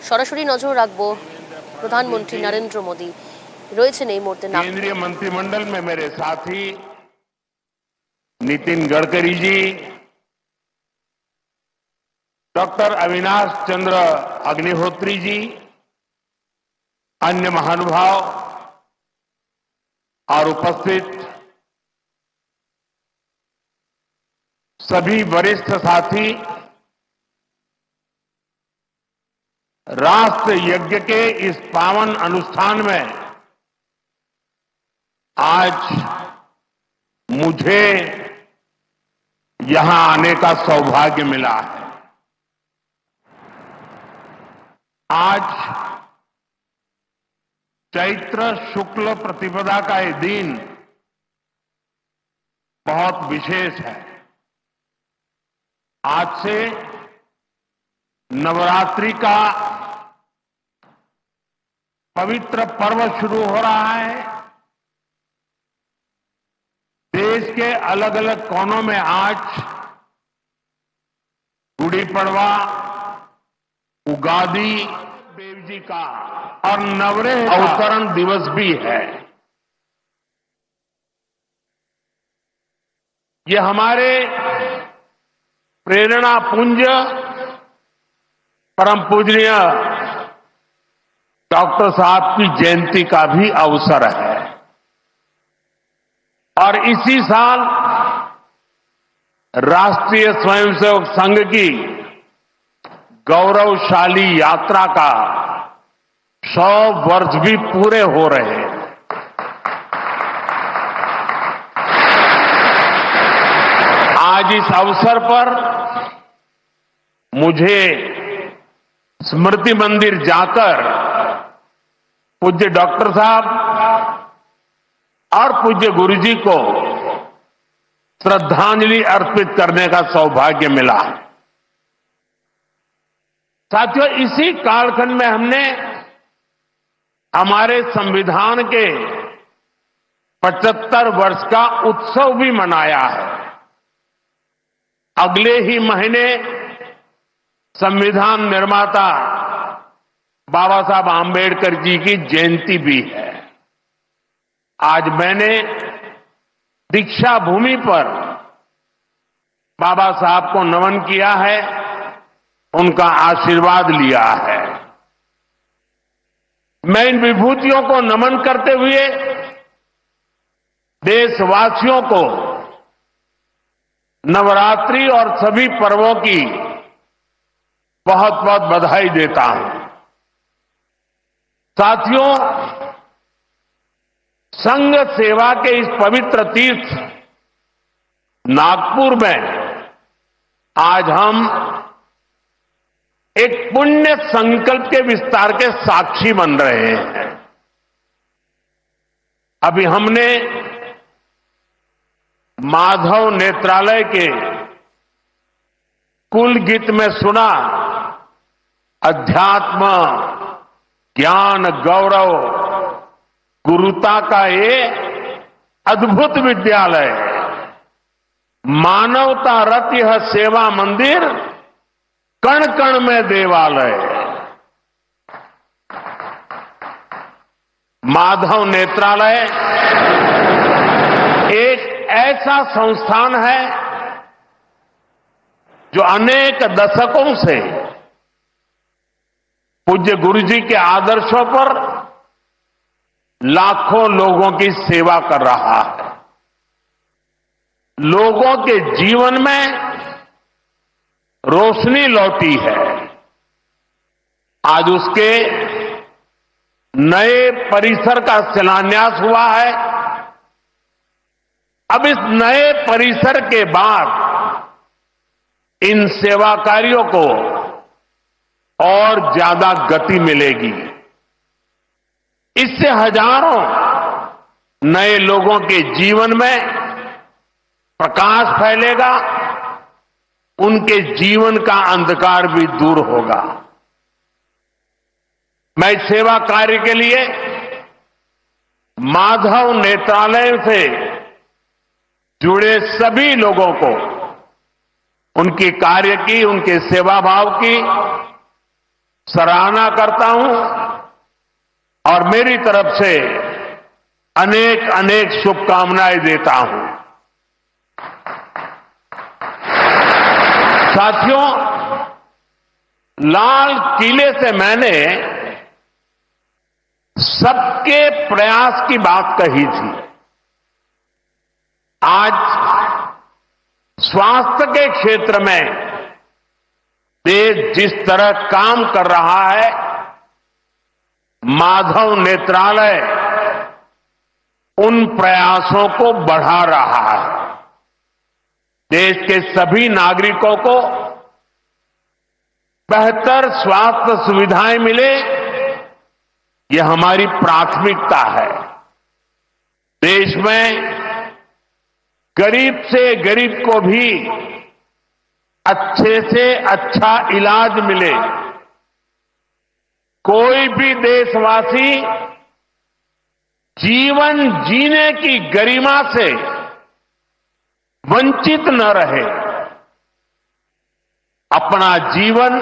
সরাসরি নজর রাখবো প্রধানমন্ত্রী নরেন্দ্র মোদী রয়েছেন এই মুহূর্তে केंद्रीय मंत्रिमंडल में मेरे साथी नितिन गडकरी जी, डॉक्टर अविनाश चंद्र अग्निहोत्री जी, अन्य महानुभाव और उपस्थित सभी वरिष्ठ साथी, राष्ट्र यज्ञ के इस पावन अनुष्ठान में आज मुझे यहां आने का सौभाग्य मिला है। आज चैत्र शुक्ल प्रतिपदा का ये दिन बहुत विशेष है। आज से नवरात्रि का पवित्र पर्व शुरू हो रहा है। देश के अलग अलग कोनों में आज गुड़ी पड़वा, उगादी देव जी का और नवरेह अवतरण दिवस भी है। ये हमारे प्रेरणा पुंज परम पूजनीय डॉक्टर साहब की जयंती का भी अवसर है और इसी साल राष्ट्रीय स्वयंसेवक संघ की गौरवशाली यात्रा का 100 वर्ष भी पूरे हो रहे हैं। आज इस अवसर पर मुझे स्मृति मंदिर जाकर पूज्य डॉक्टर साहब और पूज्य गुरुजी को श्रद्धांजलि अर्पित करने का सौभाग्य मिला। साथियों, इसी कालखंड में हमने हमारे संविधान के 75 वर्ष का उत्सव भी मनाया है। अगले ही महीने संविधान निर्माता बाबा साहब आंबेडकर जी की जयंती भी है। आज मैंने दीक्षा भूमि पर बाबा साहब को नमन किया है, उनका आशीर्वाद लिया है। मैं इन विभूतियों को नमन करते हुए देशवासियों को नवरात्रि और सभी पर्वों की बहुत बहुत बधाई देता हूं। साथियों, संघ सेवा के इस पवित्र तीर्थ नागपुर में आज हम एक पुण्य संकल्प के विस्तार के साक्षी बन रहे हैं। अभी हमने माधव नेत्रालय के कुल गीत में सुना, अध्यात्म ज्ञान गौरव गुरुता का ये अद्भुत विद्यालय, मानवता रत यह सेवा मंदिर, कण कण में देवालय। माधव नेत्रालय एक ऐसा संस्थान है जो अनेक दशकों से पूज्य गुरुजी के आदर्शों पर लाखों लोगों की सेवा कर रहा है। लोगों के जीवन में रोशनी लौटी है। आज उसके नए परिसर का शिलान्यास हुआ है। अब इस नए परिसर के बाद इन सेवा कार्यों को और ज्यादा गति मिलेगी। इससे हजारों नए लोगों के जीवन में प्रकाश फैलेगा, उनके जीवन का अंधकार भी दूर होगा। मैं सेवा कार्य के लिए माधव नेत्रालय से जुड़े सभी लोगों को उनके कार्य की, उनके सेवा भाव की सराहना करता हूं और मेरी तरफ से अनेक अनेक शुभकामनाएं देता हूं। साथियों, लाल किले से मैंने सबके प्रयास की बात कही थी। आज स्वास्थ्य के क्षेत्र में देश जिस तरह काम कर रहा है, माधव नेत्रालय उन प्रयासों को बढ़ा रहा है। देश के सभी नागरिकों को बेहतर स्वास्थ्य सुविधाएं मिले, ये हमारी प्राथमिकता है। देश में गरीब से गरीब को भी अच्छे से अच्छा इलाज मिले। कोई भी देशवासी जीवन जीने की गरिमा से वंचित न रहे। अपना जीवन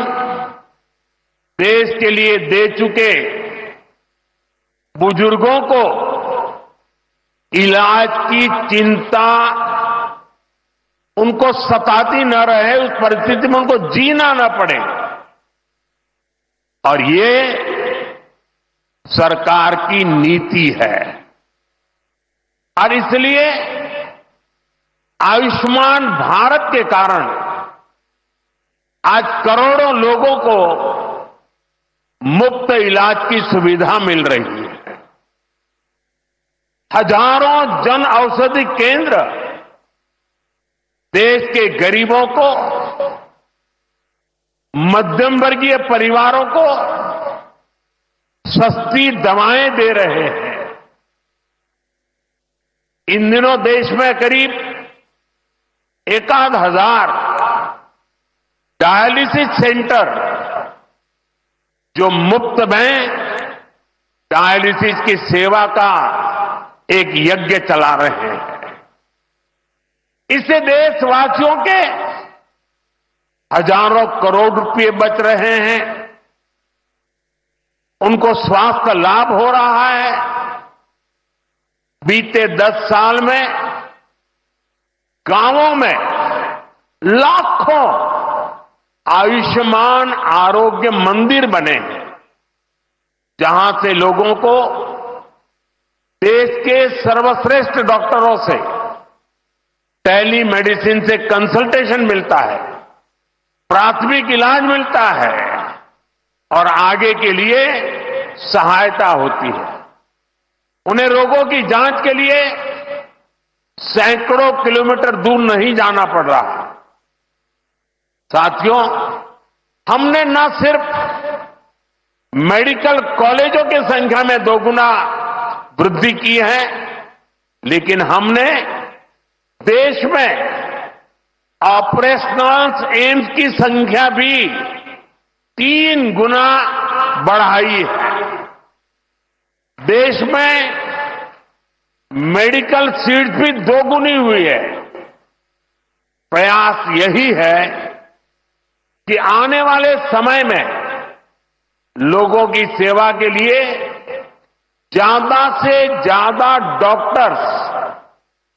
देश के लिए दे चुके बुजुर्गों को इलाज की चिंता उनको सताती न रहे, उस परिस्थिति में उनको जीना न पड़े। और ये सरकार की नीति है। और इसलिए आयुष्मान भारत के कारण आज करोड़ों लोगों को मुफ्त इलाज की सुविधा मिल रही है। हजारों जन औषधि केंद्र देश के गरीबों को, मध्यम वर्गीय परिवारों को सस्ती दवाएं दे रहे हैं। इन दिनों देश में करीब 1,000 डायलिसिस सेंटर जो मुफ्त में डायलिसिस की सेवा का एक यज्ञ चला रहे हैं। इससे देशवासियों के हजारों करोड़ रुपए बच रहे हैं, उनको स्वास्थ्य लाभ हो रहा है। बीते 10 साल में गांवों में लाखों आयुष्मान आरोग्य मंदिर बने हैं, जहां से लोगों को देश के सर्वश्रेष्ठ डॉक्टरों से टेली मेडिसिन से कंसल्टेशन मिलता है, प्राथमिक इलाज मिलता है और आगे के लिए सहायता होती है। उन्हें रोगों की जांच के लिए सैकड़ों किलोमीटर दूर नहीं जाना पड़ रहा। साथियों, हमने न सिर्फ मेडिकल कॉलेजों की संख्या में 2 गुना वृद्धि की है, लेकिन हमने देश में ऑपरेशनल एम्स की संख्या भी 3 गुना बढ़ाई है। देश में मेडिकल सीट भी 2 गुनी हुई है। प्रयास यही है कि आने वाले समय में लोगों की सेवा के लिए ज्यादा से ज्यादा डॉक्टर्स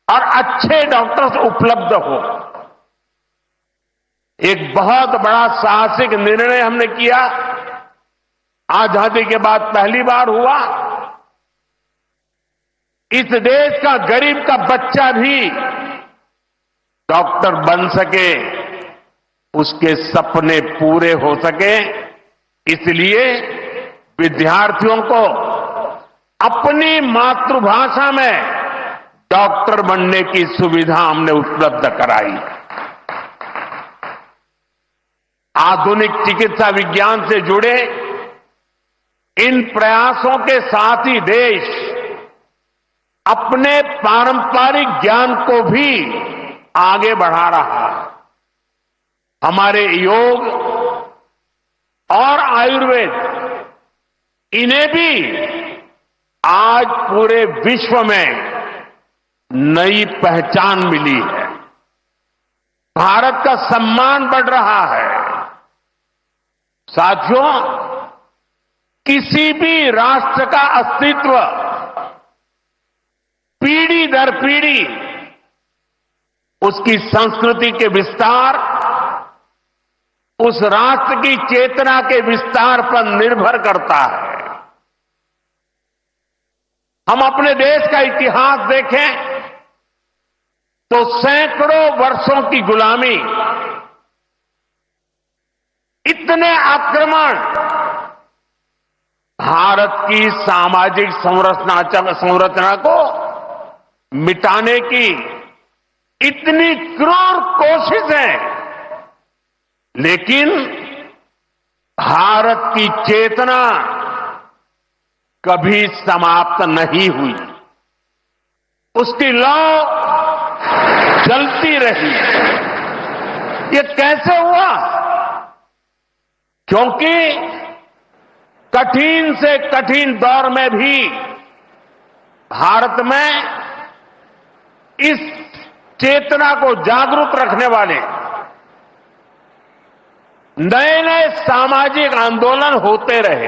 और अच्छे डॉक्टर्स उपलब्ध हो। एक बहुत बड़ा साहसिक निर्णय हमने किया। आजादी के बाद पहली बार हुआ, इस देश का गरीब का बच्चा भी डॉक्टर बन सके, उसके सपने पूरे हो सके। इसलिए विद्यार्थियों को अपनी मातृभाषा में डॉक्टर बनने की सुविधा हमने उपलब्ध कराई। आधुनिक चिकित्सा विज्ञान से जुड़े इन प्रयासों के साथ ही देश अपने पारंपरिक ज्ञान को भी आगे बढ़ा रहा है। हमारे योग और आयुर्वेद, इन्हें भी आज पूरे विश्व में नई पहचान मिली है। भारत का सम्मान बढ़ रहा है। साथियों, किसी भी राष्ट्र का अस्तित्व पीढ़ी दर पीढ़ी उसकी संस्कृति के विस्तार, उस राष्ट्र की चेतना के विस्तार पर निर्भर करता है। हम अपने देश का इतिहास देखें तो सैकड़ों वर्षों की गुलामी, इतने आक्रमण, भारत की सामाजिक संरचना को मिटाने की इतनी क्रूर कोशिशें, लेकिन भारत की चेतना कभी समाप्त नहीं हुई। उसकी लौ जलती रही। ये कैसे हुआ? क्योंकि कठिन से कठिन दौर में भी भारत में इस चेतना को जागरूक रखने वाले नए नए सामाजिक आंदोलन होते रहे।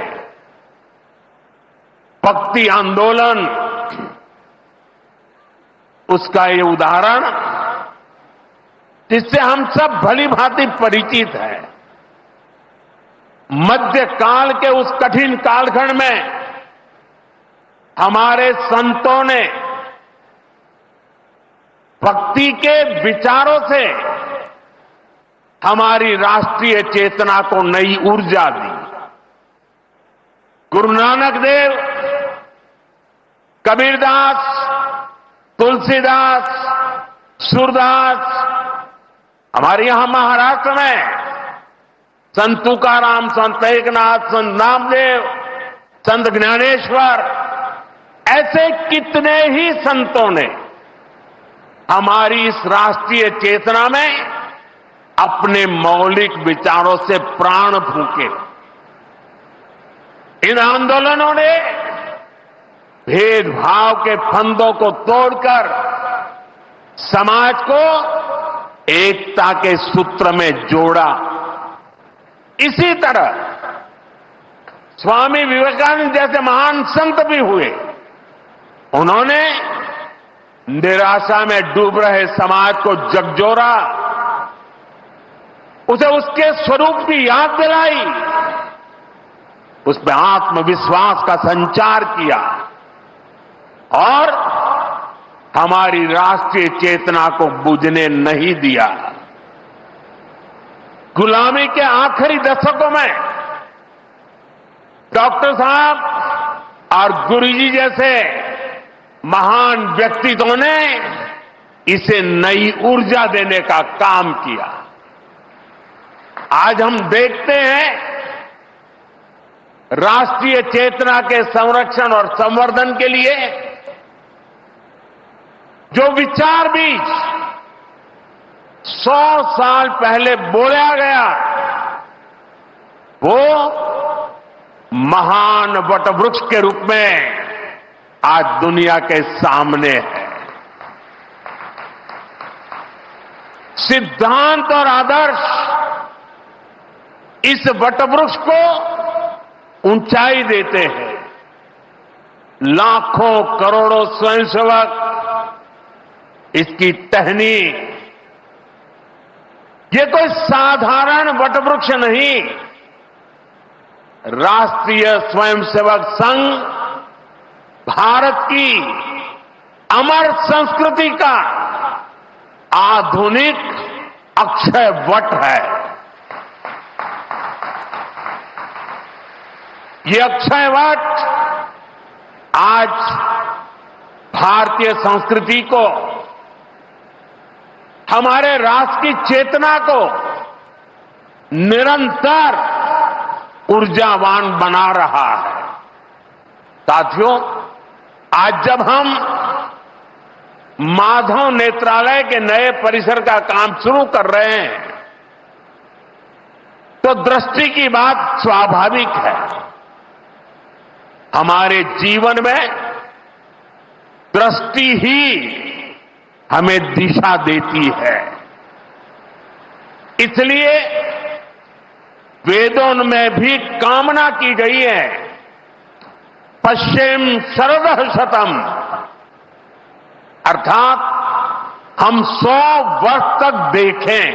भक्ति आंदोलन उसका ये उदाहरण जिससे हम सब भली भांति परिचित हैं। मध्यकाल के उस कठिन कालखंड में हमारे संतों ने भक्ति के विचारों से हमारी राष्ट्रीय चेतना को नई ऊर्जा दी। गुरु नानक देव, कबीरदास, तुलसीदास, सूरदास, हमारे यहां महाराष्ट्र में संत तुकाराम, संत एकनाथ, संत नामदेव, संत ज्ञानेश्वर, ऐसे कितने ही संतों ने हमारी इस राष्ट्रीय चेतना में अपने मौलिक विचारों से प्राण फूंके। इन आंदोलनों ने भेदभाव के फंदों को तोड़कर समाज को एकता के सूत्र में जोड़ा। इसी तरह स्वामी विवेकानंद जैसे महान संत भी हुए। उन्होंने निराशा में डूब रहे समाज को झकझोरा, उसे उसके स्वरूप की याद दिलाई, उसमें आत्मविश्वास का संचार किया और हमारी राष्ट्रीय चेतना को बुझने नहीं दिया। गुलामी के आखिरी दशकों में डॉक्टर साहब और गुरुजी जैसे महान व्यक्तित्वों ने इसे नई ऊर्जा देने का काम किया। आज हम देखते हैं राष्ट्रीय चेतना के संरक्षण और संवर्धन के लिए जो विचार बीज 100 साल पहले बोया गया, वो महान वटवृक्ष के रूप में आज दुनिया के सामने है। सिद्धांत और आदर्श इस वटवृक्ष को ऊंचाई देते हैं। लाखों करोड़ों स्वयंसेवक इसकी टहनी, ये कोई साधारण वटवृक्ष नहीं, राष्ट्रीय स्वयंसेवक संघ भारत की अमर संस्कृति का आधुनिक अक्षय वट है। ये अक्षय वट आज भारतीय संस्कृति को, हमारे राष्ट्र की चेतना को निरंतर ऊर्जावान बना रहा है। साथियों, आज जब हम माधव नेत्रालय के नए परिसर का काम शुरू कर रहे हैं तो दृष्टि की बात स्वाभाविक है। हमारे जीवन में दृष्टि ही हमें दिशा देती है। इसलिए वेदों में भी कामना की गई है पश्चिम शरदः शतम, अर्थात हम 100 वर्ष तक देखें।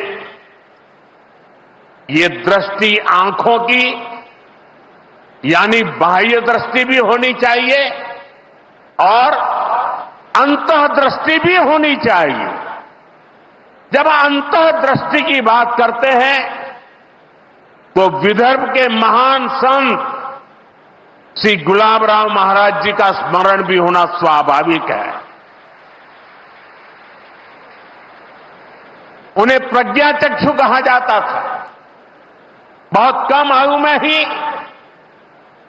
ये दृष्टि आंखों की यानी बाह्य दृष्टि भी होनी चाहिए और अंतः दृष्टि भी होनी चाहिए। जब अंतः दृष्टि की बात करते हैं तो विदर्भ के महान संत श्री गुलाबराव महाराज जी का स्मरण भी होना स्वाभाविक है। उन्हें प्रज्ञाचक्षु कहा जाता था। बहुत कम आयु में ही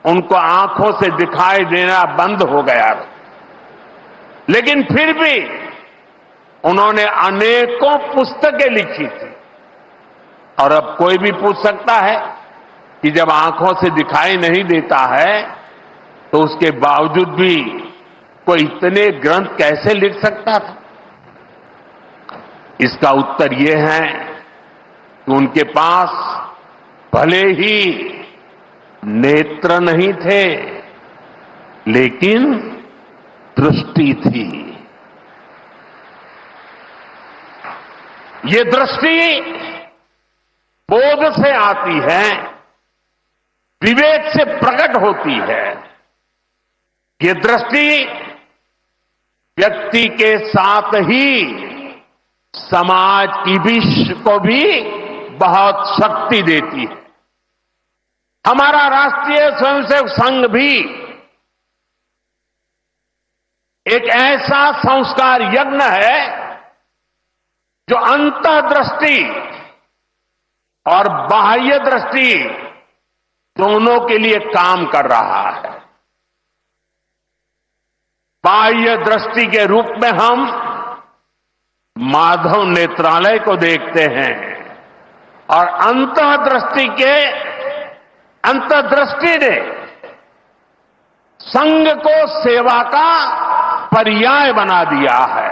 उनको आंखों से दिखाई देना बंद हो गया, लेकिन फिर भी उन्होंने अनेकों पुस्तकें लिखी थी। और अब कोई भी पूछ सकता है कि जब आंखों से दिखाई नहीं देता है तो उसके बावजूद भी कोई इतने ग्रंथ कैसे लिख सकता था? इसका उत्तर यह है कि उनके पास भले ही नेत्र नहीं थे, लेकिन दृष्टि थी। ये दृष्टि बोध से आती है, विवेक से प्रकट होती है। ये दृष्टि व्यक्ति के साथ ही समाज की भी को भी बहुत शक्ति देती है। हमारा राष्ट्रीय स्वयंसेवक संघ भी एक ऐसा संस्कार यज्ञ है जो अंतर्दृष्टि और बाह्य दृष्टि दोनों के लिए काम कर रहा है। बाह्य दृष्टि के रूप में हम माधव नेत्रालय को देखते हैं और अंतर्दृष्टि ने संघ को सेवा का पर्याय बना दिया है।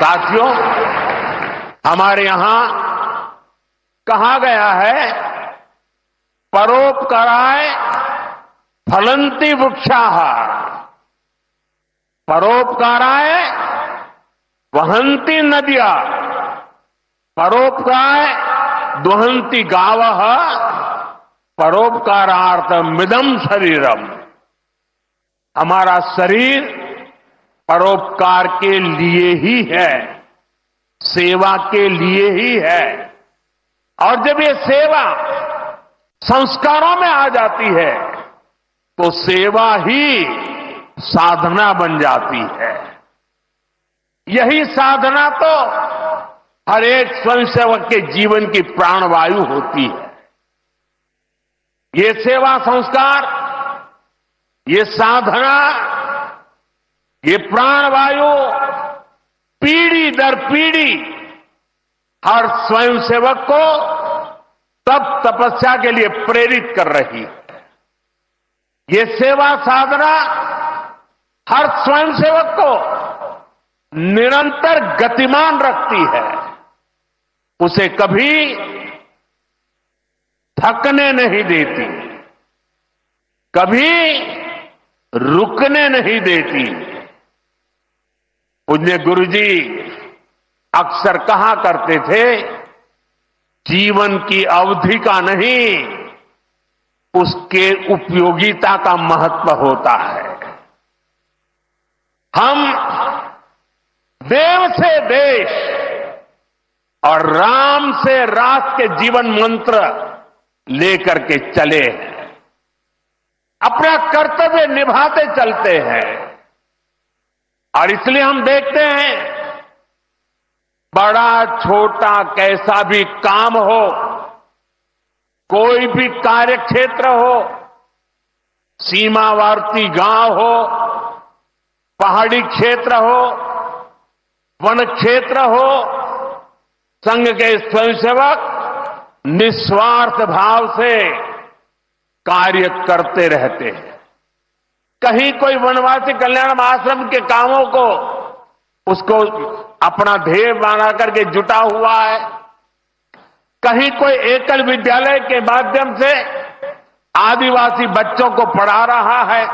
साथियों, हमारे यहां कहा गया है, परोपकाराय फलंति वृक्षाः, परोपकाराय वहन्ति नद्यः, परोपकाराय दुहन्ति गावः, परोपकारार्थमिदं शरीरम। हमारा शरीर परोपकार के लिए ही है, सेवा के लिए ही है। और जब ये सेवा संस्कारों में आ जाती है तो सेवा ही साधना बन जाती है। यही साधना तो हर एक स्वयंसेवक के जीवन की प्राणवायु होती है। ये सेवा संस्कार, ये साधना, ये प्राणवायु पीढ़ी दर पीढ़ी हर स्वयंसेवक को तप तपस्या के लिए प्रेरित कर रही है। ये सेवा साधना हर स्वयंसेवक को निरंतर गतिमान रखती है, उसे कभी थकने नहीं देती, कभी रुकने नहीं देती। पूज्य गुरुजी अक्सर कहा करते थे, जीवन की अवधि का नहीं, उसके उपयोगिता का महत्व होता है। हम देव से देश और राम से राष्ट्र के जीवन मंत्र लेकर के चले हैं, अपना कर्तव्य निभाते चलते हैं। और इसलिए हम देखते हैं, बड़ा छोटा कैसा भी काम हो, कोई भी कार्य क्षेत्र हो, सीमावर्ती गांव हो, पहाड़ी क्षेत्र हो, वन क्षेत्र हो, संघ के स्वयंसेवक निस्वार्थ भाव से कार्य करते रहते हैं। कहीं कोई वनवासी कल्याण आश्रम के कामों को उसको अपना ध्येय बना करके जुटा हुआ है, कहीं कोई एकल विद्यालय के माध्यम से आदिवासी बच्चों को पढ़ा रहा है,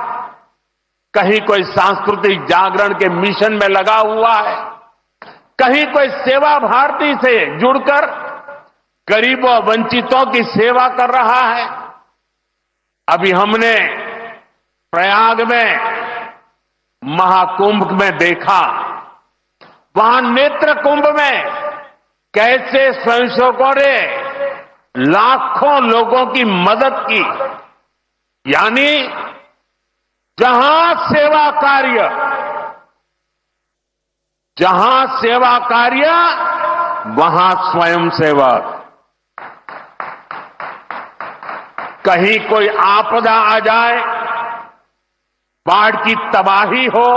कहीं कोई सांस्कृतिक जागरण के मिशन में लगा हुआ है, कहीं कोई सेवा भारती से जुड़कर गरीबों वंचितों की सेवा कर रहा है। अभी हमने प्रयाग में महाकुंभ में देखा, वहां नेत्र कुंभ में कैसे स्वयंसेवकों ने लाखों लोगों की मदद की। यानी जहां सेवा कार्य वहां स्वयंसेवक। कहीं कोई आपदा आ जाए, बाढ़ की तबाही हो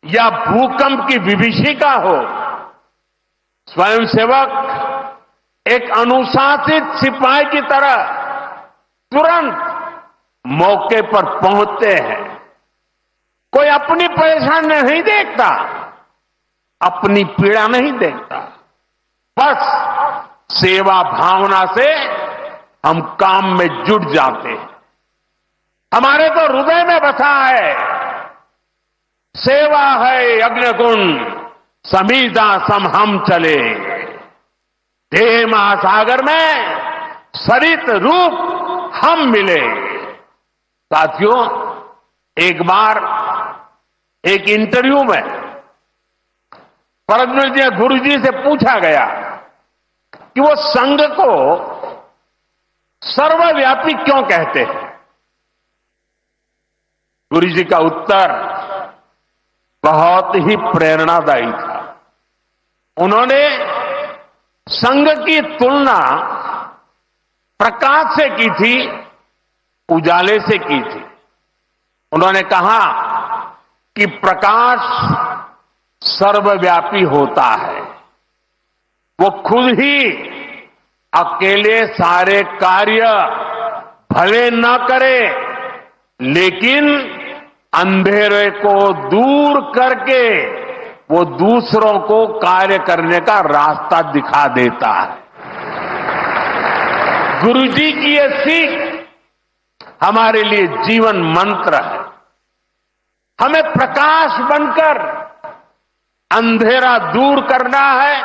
या भूकंप की विभीषिका हो, स्वयंसेवक एक अनुशासित सिपाही की तरह तुरंत मौके पर पहुंचते हैं। कोई अपनी परेशानी नहीं देखता, अपनी पीड़ा नहीं देखता, बस सेवा भावना से हम काम में जुट जाते हैं। हमारे तो हृदय में बसा है, सेवा है अग्निकुंड समीधा सम हम चले, देह महासागर में सरित रूप हम मिले। साथियों, एक बार एक इंटरव्यू में परमपूज्य गुरु जी से पूछा गया कि वो संघ को सर्वव्यापी क्यों कहते हैं। गुरु जी का उत्तर बहुत ही प्रेरणादायी था। उन्होंने संघ की तुलना प्रकाश से की थी, उजाले से की थी। उन्होंने कहा कि प्रकाश सर्वव्यापी होता है, वो खुद ही अकेले सारे कार्य भले न करे, लेकिन अंधेरे को दूर करके वो दूसरों को कार्य करने का रास्ता दिखा देता है। गुरुजी की ये सीख हमारे लिए जीवन मंत्र है। हमें प्रकाश बनकर अंधेरा दूर करना है,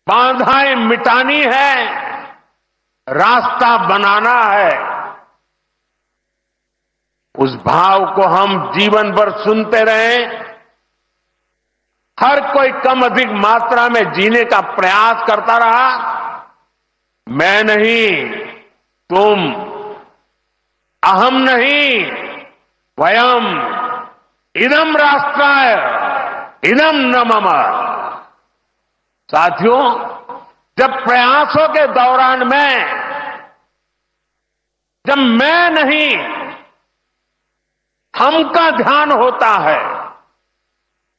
बाधाएं मिटानी है, रास्ता बनाना है। उस भाव को हम जीवन भर सुनते रहें। हर कोई कम अधिक मात्रा में जीने का प्रयास करता रहा। मैं नहीं, तुम, अहम नहीं, वयम, इदम राष्ट्राय, इदम न मम। साथियों, जब प्रयासों के दौरान जब मैं नहीं, हम का ध्यान होता है,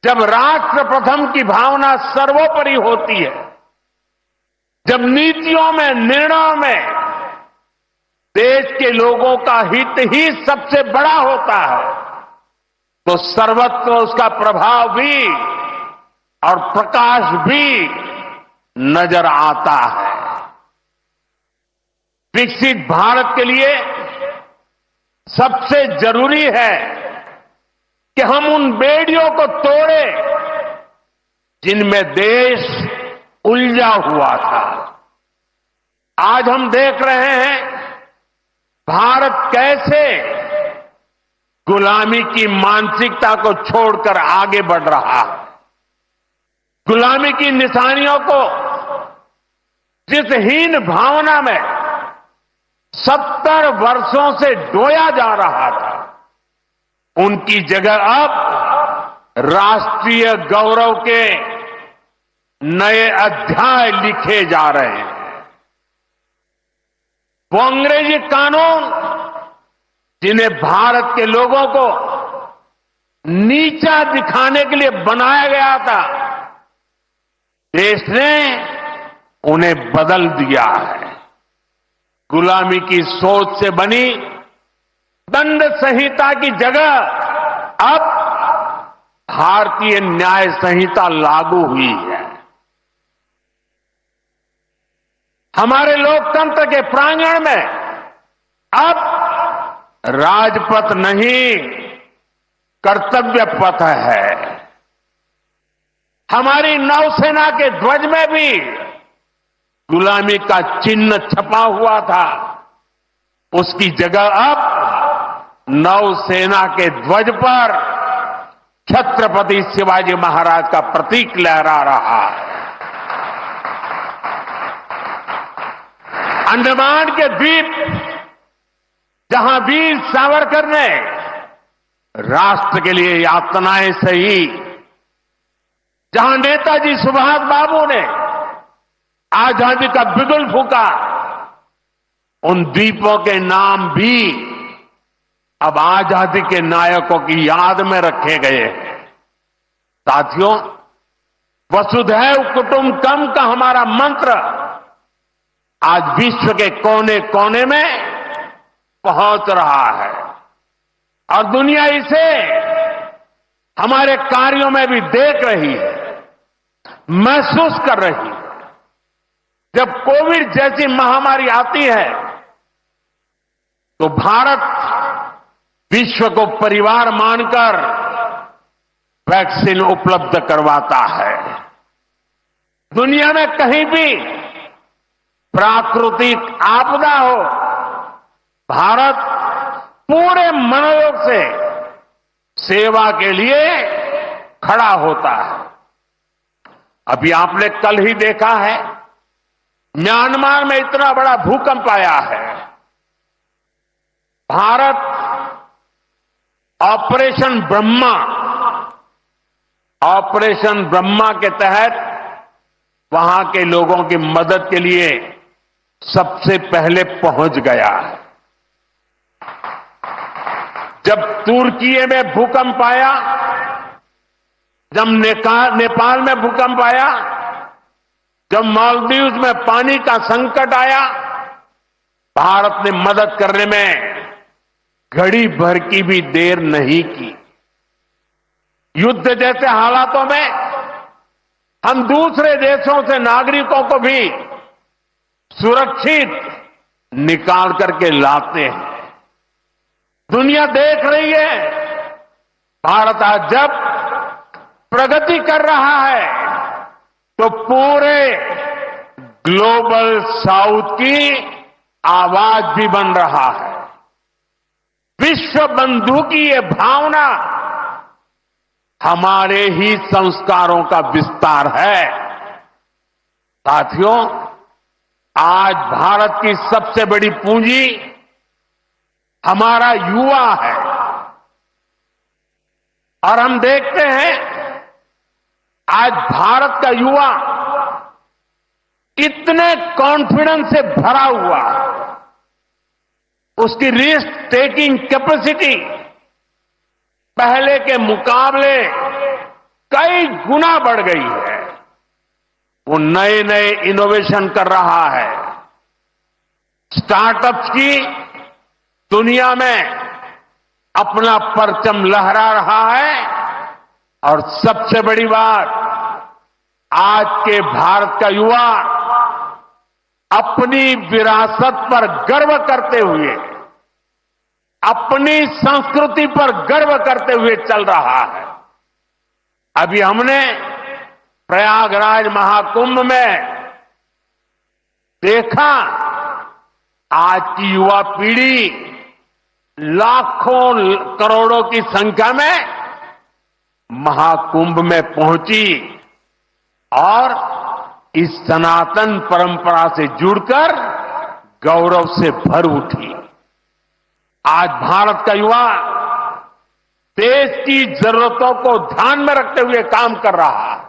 जब राष्ट्र प्रथम की भावना सर्वोपरि होती है, जब नीतियों में, निर्णयों में देश के लोगों का हित ही सबसे बड़ा होता है, तो सर्वत्र उसका प्रभाव भी और प्रकाश भी नजर आता है। विकसित भारत के लिए सबसे जरूरी है कि हम उन बेड़ियों को तोड़े जिनमें देश उलझा हुआ था। आज हम देख रहे हैं भारत कैसे गुलामी की मानसिकता को छोड़कर आगे बढ़ रहा है। गुलामी की निशानियों को जिस हीन भावना में 70 वर्षों से ढोया जा रहा था, उनकी जगह अब राष्ट्रीय गौरव के नए अध्याय लिखे जा रहे हैं। वो अंग्रेजी कानून जिन्हें भारत के लोगों को नीचा दिखाने के लिए बनाया गया था, देश ने उन्हें बदल दिया है। गुलामी की सोच से बनी दंड संहिता की जगह अब भारतीय न्याय संहिता लागू हुई है। हमारे लोकतंत्र के प्रांगण में अब राजपथ नहीं, कर्तव्य पथ है। हमारी नौसेना के ध्वज में भी गुलामी का चिन्ह छपा हुआ था। उसकी जगह अब नौसेना के ध्वज पर छत्रपति शिवाजी महाराज का प्रतीक लहरा रहा है। अंडमान के द्वीप, जहां वीर सावरकर ने राष्ट्र के लिए यातनाएं सही, जहां नेताजी सुभाष बाबू ने आजादी का बिगुल फूका, उन द्वीपों के नाम भी अब आजादी के नायकों की याद में रखे गए हैं। साथियों, वसुधैव कुटुंबकम का हमारा मंत्र आज विश्व के कोने कोने में पहुंच रहा है और दुनिया इसे हमारे कार्यों में भी देख रही है, महसूस कर रही है। जब कोविड जैसी महामारी आती है तो भारत विश्व को परिवार मानकर वैक्सीन उपलब्ध करवाता है। दुनिया में कहीं भी प्राकृतिक आपदा हो, भारत पूरे मनोयोग से सेवा के लिए खड़ा होता है। अभी आपने कल ही देखा है, म्यांमार में इतना बड़ा भूकंप आया है। भारत ऑपरेशन ब्रह्मा के तहत वहां के लोगों की मदद के लिए सबसे पहले पहुंच गया है। जब तुर्की में भूकंप आया, जब नेपाल में भूकंप आया, जब मालदीव में पानी का संकट आया, भारत ने मदद करने में घड़ी भर की भी देर नहीं की। युद्ध जैसे हालातों में हम दूसरे देशों से नागरिकों को भी सुरक्षित निकाल करके लाते हैं। दुनिया देख रही है, भारत आज जब प्रगति कर रहा है तो पूरे ग्लोबल साउथ की आवाज भी बन रहा है। विश्व बंधु की ये भावना हमारे ही संस्कारों का विस्तार है। साथियों, आज भारत की सबसे बड़ी पूंजी हमारा युवा है और हम देखते हैं आज भारत का युवा इतने कॉन्फिडेंस से भरा हुआ, उसकी रिस्क टेकिंग कैपेसिटी पहले के मुकाबले कई गुना बढ़ गई है। वो नए नए इनोवेशन कर रहा है, स्टार्टअप्स की दुनिया में अपना परचम लहरा रहा है और सबसे बड़ी बात, आज के भारत का युवा अपनी विरासत पर गर्व करते हुए, अपनी संस्कृति पर गर्व करते हुए चल रहा है। अभी हमने प्रयागराज महाकुंभ में देखा, आज की युवा पीढ़ी लाखों करोड़ों की संख्या में महाकुंभ में पहुंची और इस सनातन परंपरा से जुड़कर गौरव से भर उठी। आज भारत का युवा देश की जरूरतों को ध्यान में रखते हुए काम कर रहा है।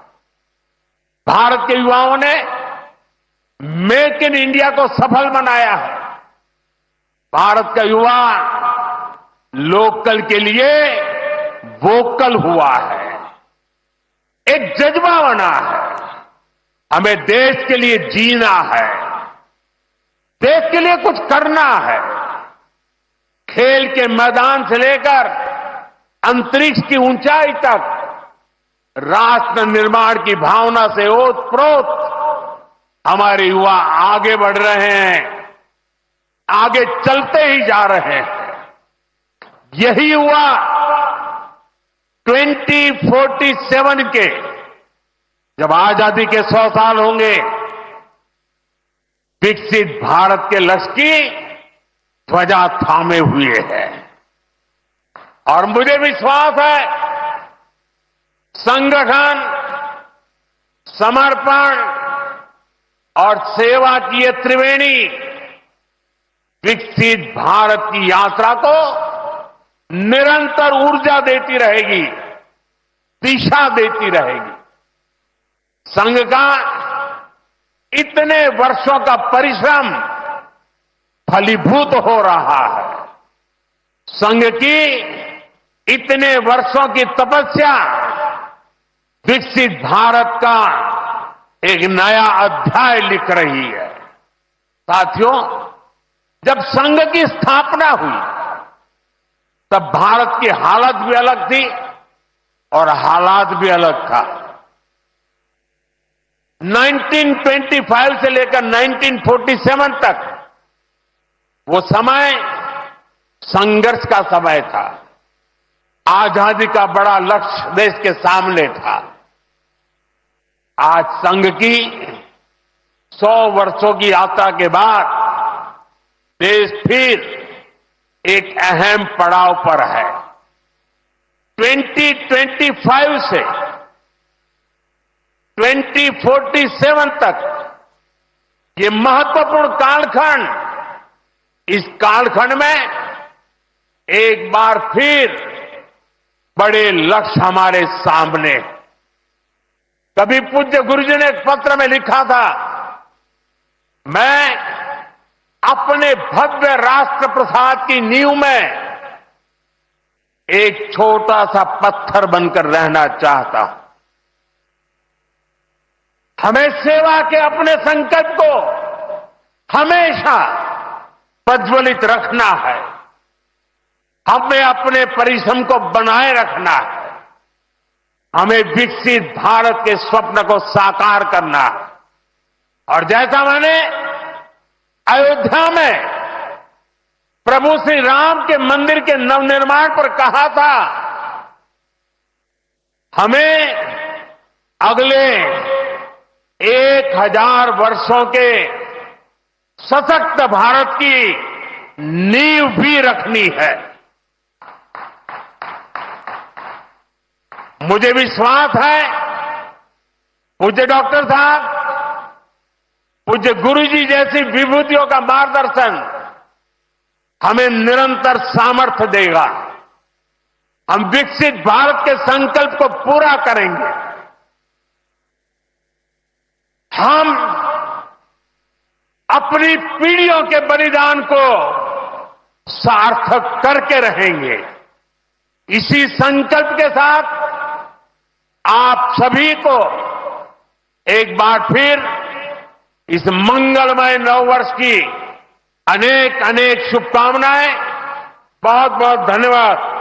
भारत के युवाओं ने मेक इन इंडिया को सफल बनाया है। भारत का युवा लोकल के लिए वोकल हुआ है, एक जज्बा बना है। हमें देश के लिए जीना है, देश के लिए कुछ करना है। खेल के मैदान से लेकर अंतरिक्ष की ऊंचाई तक राष्ट्र निर्माण की भावना से ओतप्रोत हमारे युवा आगे बढ़ रहे हैं। आगे चलते ही जा रहे हैं। यही हुआ 2047 के, जब आजादी के 100 साल होंगे। विकसित भारत के लक्ष्य की ध्वजा थामे हुए है और मुझे विश्वास है संगठन, समर्पण और सेवा की ये त्रिवेणी विकसित भारत की यात्रा को निरंतर ऊर्जा देती रहेगी, दिशा देती रहेगी। संघ का इतने वर्षों का परिश्रम फलीभूत हो रहा है। संघ की इतने वर्षों की तपस्या विकसित भारत का एक नया अध्याय लिख रही है। साथियों, जब संघ की स्थापना हुई तब भारत की हालत भी अलग थी और हालात भी अलग था। 1925 से लेकर 1947 तक वो समय संघर्ष का समय था। आजादी का बड़ा लक्ष्य देश के सामने था। आज संघ की 100 वर्षों की यात्रा के बाद देश फिर एक अहम पड़ाव पर है। 2025 से 2047 तक ये महत्वपूर्ण कालखंड, इस कालखंड में एक बार फिर बड़े लक्ष्य हमारे सामने। कभी पूज्य गुरुजी ने एक पत्र में लिखा था, मैं अपने भव्य राष्ट्र प्रसाद की नींव में एक छोटा सा पत्थर बनकर रहना चाहता हूं। हमें सेवा के अपने संकल्प को हमेशा प्रज्वलित रखना है। हमें अपने परिश्रम को बनाए रखना है। हमें विकसित भारत के स्वप्न को साकार करना है। और जैसा मैंने अयोध्या में प्रभु श्री राम के मंदिर के नवनिर्माण पर कहा था, हमें अगले 1000 वर्षों के सशक्त भारत की नींव भी रखनी है। मुझे विश्वास है पूज्य डॉक्टर साहब, पूज्य गुरुजी जैसी विभूतियों का मार्गदर्शन हमें निरंतर सामर्थ्य देगा। हम विकसित भारत के संकल्प को पूरा करेंगे। हम अपनी पीढ़ियों के बलिदान को सार्थक करके रहेंगे। इसी संकल्प के साथ आप सभी को एक बार फिर इस मंगलमय नववर्ष की अनेक अनेक शुभकामनाएं। बहुत बहुत धन्यवाद।